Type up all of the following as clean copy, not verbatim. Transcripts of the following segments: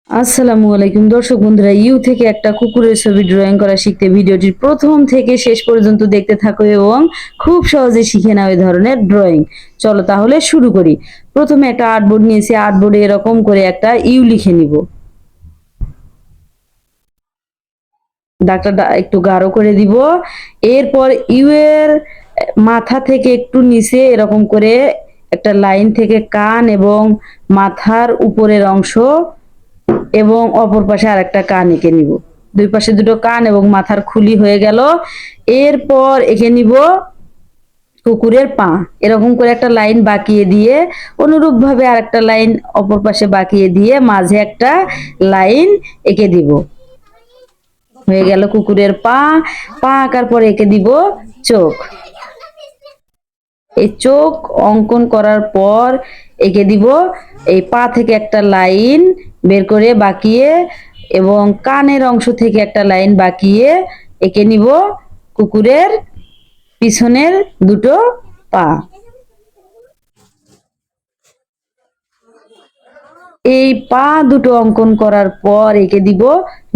আসসালামু আলাইকুম দর্শক বন্ধুরা, ইউ থেকে একটা কুকুরের ছবি ড্রয়িং করা শিখতে ভিডিওটি প্রথম থেকে শেষ পর্যন্ত দেখতে থাকো এবং খুব সহজে শিখে নাও এই ধরনের ড্রয়িং। চলো তাহলে শুরু করি। প্রথমে একটা আর্টবোর্ড নিয়েছি, আর্টবোর্ডে এরকম করে একটা ইউ লিখে নিব। দাগটা একটু গাঢ় করে দিব। এরপর ইউ এর মাথা থেকে একটু নিচে এরকম করে একটা লাইন থেকে কান এবং মাথার উপরের অংশ এবং অপর পাশে আরেকটা কান এঁকে নিব। দুই পাশে দুটো কান এবং মাথার খুলি হয়ে গেল। এরপর এঁকে নিব কুকুরের পা। এরকম করে একটা লাইন বাঁকিয়ে দিয়ে অনুরূপ ভাবে আরেকটা লাইন অপর পাশে বাঁকিয়ে দিয়ে মাঝে একটা লাইন এঁকে দিব। হয়ে গেল কুকুরের পা। পা আঁকার পর এঁকে দিব চোখ। এই চোখ অঙ্কন করার পর এঁকে দিব এই পা থেকে একটা লাইন বের করে বাঁকিয়ে এবং কানের অংশ থেকে একটা লাইন বাঁকিয়ে এঁকে নিব কুকুরের পিছনের দুটো পা। এই পা দুটো অঙ্কন করার পর এঁকে দিব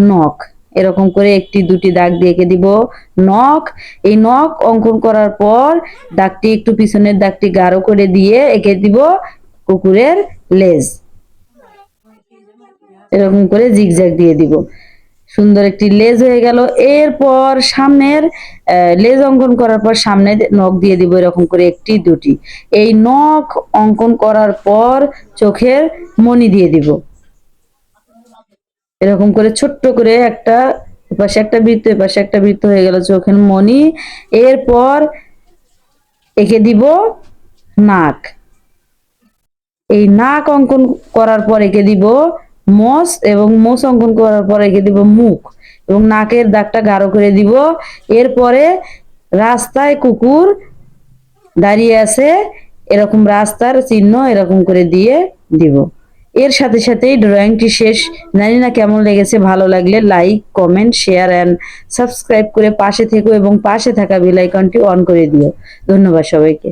নখ। এরকম করে একটি দুটি দাগ দিয়ে এঁকে দিব নখ। এই নখ অঙ্কন করার পর দাগটি একটু পিছনের দাগটি গাঢ় করে দিয়ে এঁকে দিব কুকুরের লেজ। এরকম করে জিগজ্যাগ দিয়ে দিব। সুন্দর একটি লেজ হয়ে গেল। এরপর সামনের লেজ অঙ্কন করার পর সামনে নখ দিয়ে দিব এরকম করে একটি দুটি। এই নখ অঙ্কন করার পর চোখের মনি দিয়ে দিব। এরকম করে ছোট্ট করে একটা এপাশে একটা বৃত্ত এপাশে একটা বৃত্ত হয়ে গেল চোখের মনি। এরপর এঁকে দিব নাক। এই নাক অঙ্কন করার পর এঁকে দিব মোষ এবং মোষ অঙ্কন করার পর এঁকে দিব মুখ এবং নাকের দাগটা গাঢ় করে দিব। এরপরে রাস্তায় কুকুর দাঁড়িয়ে আছে এরকম রাস্তার চিহ্ন এরকম করে দিয়ে দিব। এর সাথে সাথেই ড্রয়িংটি শেষ। জানি না কেমন লেগেছে, ভালো লাগলে like comment share and subscribe করে পাশে থেকো এবং পাশে থাকা বেল আইকনটি অন করে দিও। ধন্যবাদ সবাইকে।